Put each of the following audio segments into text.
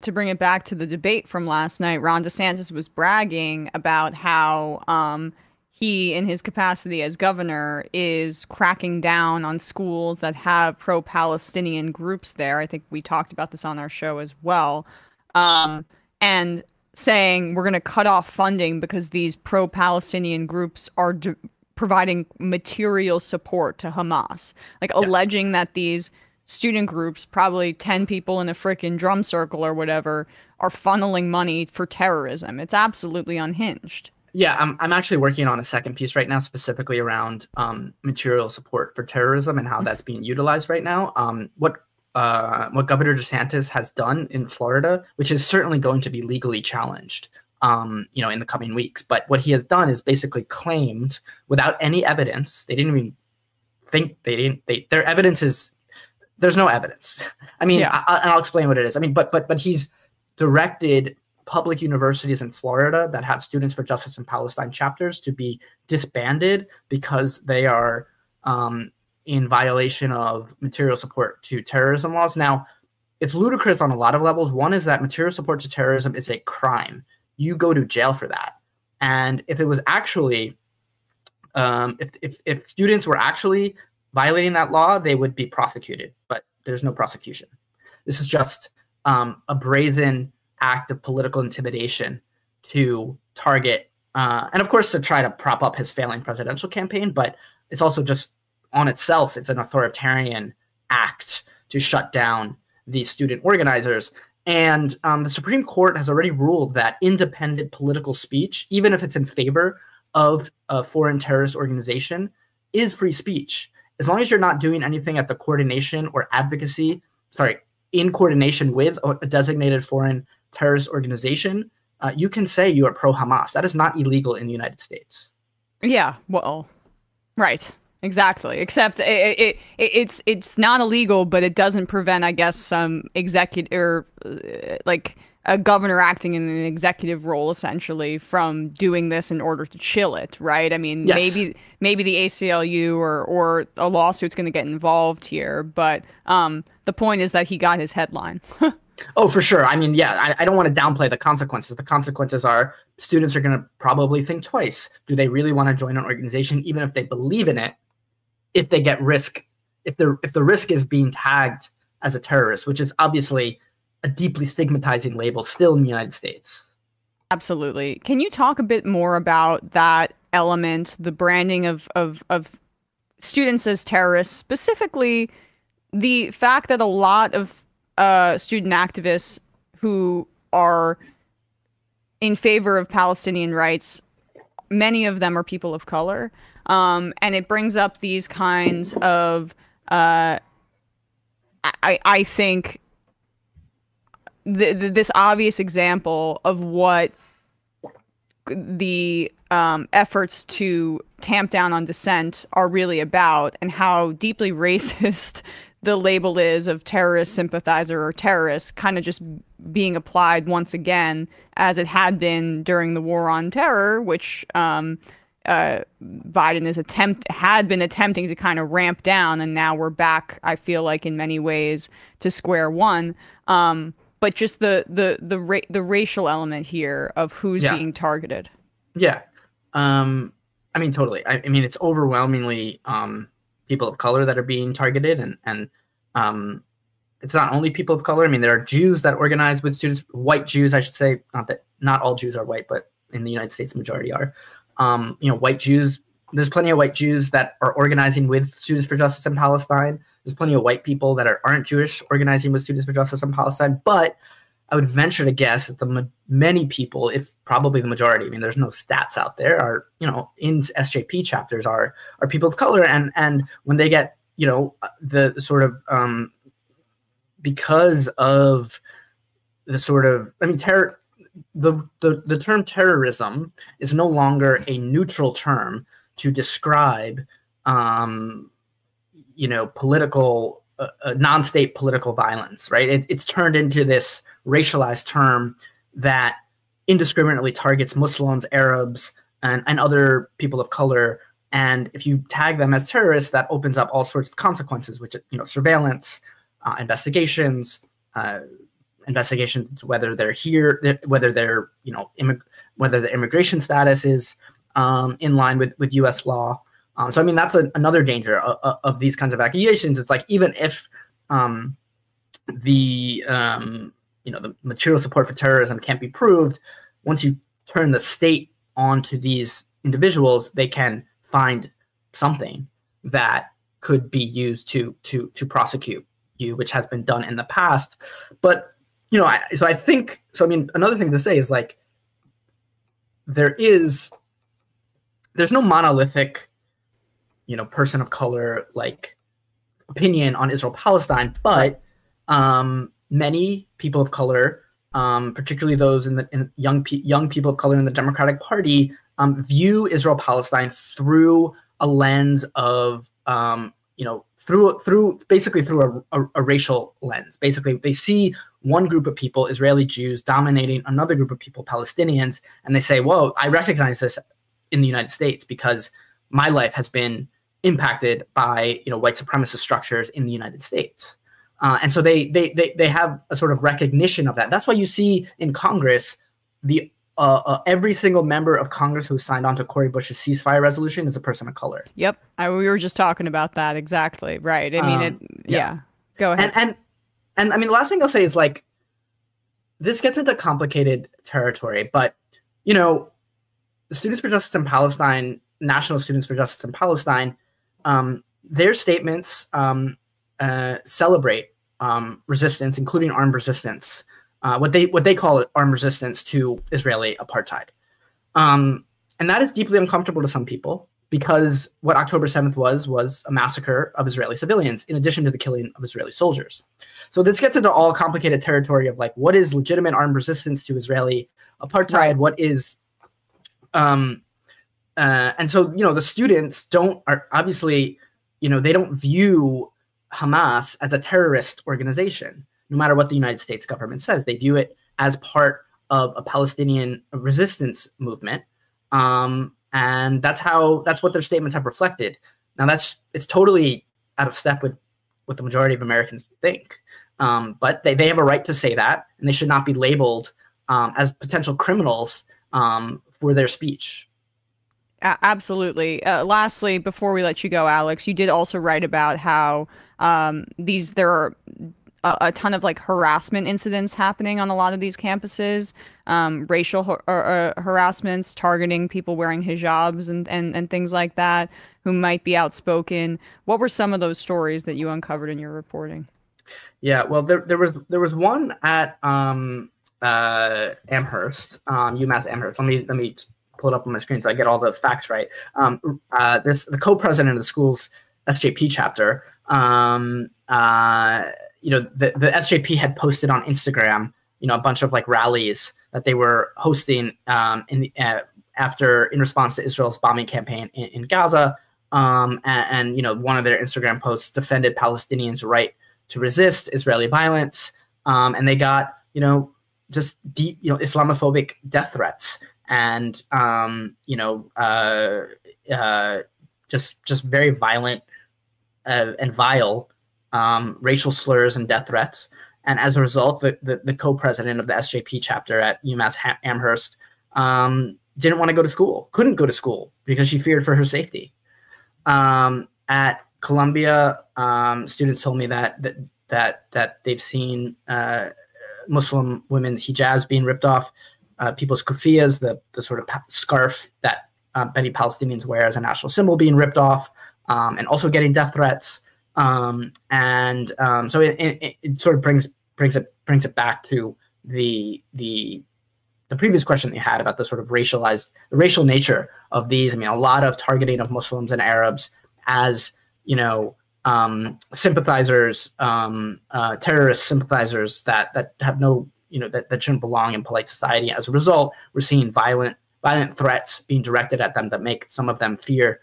to bring it back to the debate from last night, Ron DeSantis was bragging about how he, in his capacity as governor, is cracking down on schools that have pro-Palestinian groups there. I think we talked about this on our show as well. And saying we're going to cut off funding because these pro-Palestinian groups are providing material support to Hamas, like Yeah. alleging that these student groups, probably 10 people in a frickin' drum circle or whatever, are funneling money for terrorism. It's absolutely unhinged. Yeah, I'm actually working on a second piece right now, specifically around material support for terrorism and how that's being utilized right now. What Governor DeSantis has done in Florida, which is certainly going to be legally challenged, in the coming weeks. But what he has done is basically claimed, without any evidence, they didn't even think their evidence is there's no evidence. I mean, Yeah. I'll explain what it is. I mean, but he's directed public universities in Florida that have Students for Justice in Palestine chapters to be disbanded because they are in violation of material support to terrorism laws. Now, it's ludicrous on a lot of levels. One is that material support to terrorism is a crime. You go to jail for that. And if it was actually, if students were actually violating that law, they would be prosecuted. But there's no prosecution. This is just a brazen act of political intimidation to target, and of course to try to prop up his failing presidential campaign, but it's also just on itself, it's an authoritarian act to shut down these student organizers. And the Supreme Court has already ruled that independent political speech, even if it's in favor of a foreign terrorist organization, is free speech. As long as you're not doing anything at the coordination or advocacy, in coordination with a designated foreign terrorist organization, you can say you are pro-Hamas. That is not illegal in the United States. Yeah, well, right. Exactly. Except it's not illegal, but it doesn't prevent, I guess, some executive or like a governor acting in an executive role essentially from doing this in order to chill it, right? I mean, Yes. maybe the ACLU or a lawsuit's going to get involved here, but the point is that he got his headline. Oh, for sure. I mean, yeah, I don't want to downplay the consequences. The consequences are students are going to probably think twice. Do they really want to join an organization, even if they believe in it? If they get risk, if the risk is being tagged as a terrorist, which is obviously a deeply stigmatizing label still in the United States. Absolutely. Can you talk a bit more about that element, the branding of students as terrorists, specifically the fact that a lot of student activists who are in favor of Palestinian rights, many of them are people of color. And it brings up these kinds of, I think, this obvious example of what the efforts to tamp down on dissent are really about, and how deeply racist the label is of terrorist sympathizer or terrorist, kind of just being applied once again, as it had been during the war on terror, which Biden had been attempting to kind of ramp down, and now we're back, I feel like, in many ways to square one. But just the racial element here of who's being targeted. Yeah. I mean, totally. I mean, it's overwhelmingly people of color that are being targeted, and it's not only people of color. I mean, there are Jews that organize with students, white Jews, I should say. Not all Jews are white, but in the United States, the majority are. White Jews. There's plenty of white Jews that are organizing with Students for Justice in Palestine. There's plenty of white people that aren't Jewish organizing with Students for Justice in Palestine. But I would venture to guess that many people, if probably the majority, I mean, there's no stats out there, are, in SJP chapters are people of color. And when they get, the sort of, because of the sort of, I mean, the term terrorism is no longer a neutral term to describe, political, non-state political violence, right? It's turned into this racialized term that indiscriminately targets Muslims, Arabs, and other people of color. And if you tag them as terrorists, that opens up all sorts of consequences, which, surveillance, investigations, investigations into whether they're here, whether they're whether the immigration status is in line with U.S. law. So I mean that's another danger of these kinds of accusations. It's like even if the material support for terrorism can't be proved, once you turn the state onto these individuals, they can find something that could be used to prosecute you, which has been done in the past. But I think I mean another thing to say is like there's no monolithic person of color like opinion on Israel-Palestine, but many people of color, particularly those in young people of color in the Democratic Party, view Israel-Palestine through a lens of basically through a racial lens. Basically, they see one group of people, Israeli Jews, dominating another group of people, Palestinians, and they say, "Whoa, I recognize this in the United States because my life has been impacted by white supremacist structures in the United States." And so they have a sort of recognition of that. That's why you see in Congress the every single member of Congress who signed on to Cori Bush's ceasefire resolution is a person of color. Yep, we were just talking about that exactly. Right. I mean, yeah. Go ahead. And I mean, the last thing I'll say is like this gets into complicated territory, but the Students for Justice in Palestine, National Students for Justice in Palestine, their statements celebrate resistance, including armed resistance, what they call armed resistance to Israeli apartheid. And that is deeply uncomfortable to some people because what October 7th was a massacre of Israeli civilians in addition to the killing of Israeli soldiers. So this gets into all complicated territory of like what is legitimate armed resistance to Israeli apartheid, right. What is and so the students obviously they don't view Hamas as a terrorist organization, no matter what the United States government says. They view it as part of a Palestinian resistance movement, and that's what their statements have reflected. Now it's totally out of step with what the majority of Americans think, but they have a right to say that, and they should not be labeled as potential criminals for their speech. Absolutely. Lastly, before we let you go, Alex, you did also write about how there are a ton of like harassment incidents happening on a lot of these campuses, racial harassments targeting people wearing hijabs and things like that who might be outspoken. What were some of those stories that you uncovered in your reporting? Yeah, well, there was one at Amherst, UMass Amherst. Let me pull it up on my screen so I get all the facts right. The co-president of the school's SJP chapter, the SJP had posted on Instagram, a bunch of like rallies that they were hosting in response to Israel's bombing campaign in Gaza. And one of their Instagram posts defended Palestinians' right to resist Israeli violence. And they got, just deep, Islamophobic death threats and, just very violent and vile racial slurs and death threats. And as a result, the co-president of the SJP chapter at UMass Amherst didn't want to go to school, couldn't go to school because she feared for her safety. At Columbia, students told me that they've seen Muslim women's hijabs being ripped off, people's kufiyas, the sort of scarf that many Palestinians wear as a national symbol, being ripped off, and also getting death threats. So it sort of brings it back to the previous question that you had about the sort of the racial nature of these. I mean, a lot of targeting of Muslims and Arabs as sympathizers, terrorist sympathizers that have no, that shouldn't belong in polite society. As a result, we're seeing violent threats being directed at them that make some of them fear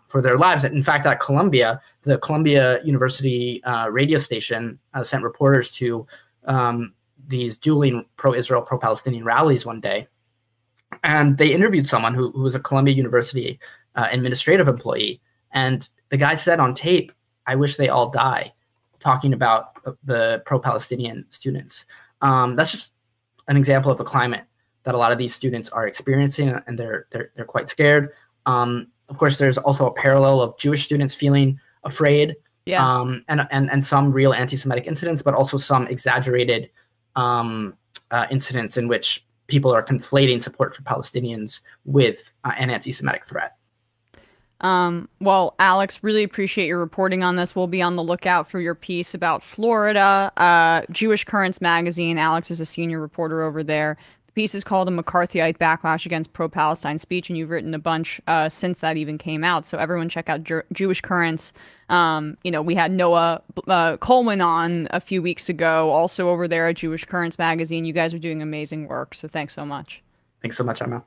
for their lives. In fact, at Columbia, the Columbia University radio station sent reporters to these dueling pro-Israel, pro-Palestinian rallies one day, and they interviewed someone who was a Columbia University administrative employee, and the guy said on tape, "I wish they all die," talking about the pro-Palestinian students. That's just an example of the climate that a lot of these students are experiencing, and they're quite scared. Of course, there's also a parallel of Jewish students feeling afraid, Yes. And some real anti-Semitic incidents, but also some exaggerated incidents in which people are conflating support for Palestinians with an anti-Semitic threat. Well, Alex, really appreciate your reporting on this. We'll be on the lookout for your piece about Florida. Jewish Currents magazine. Alex is a senior reporter over there. The piece is called "A McCarthyite Backlash Against Pro-Palestine Speech," and you've written a bunch since that even came out. So everyone check out Jewish Currents. We had Noah Coleman on a few weeks ago, also over there at Jewish Currents magazine. You guys are doing amazing work. So thanks so much. Thanks so much, Emma.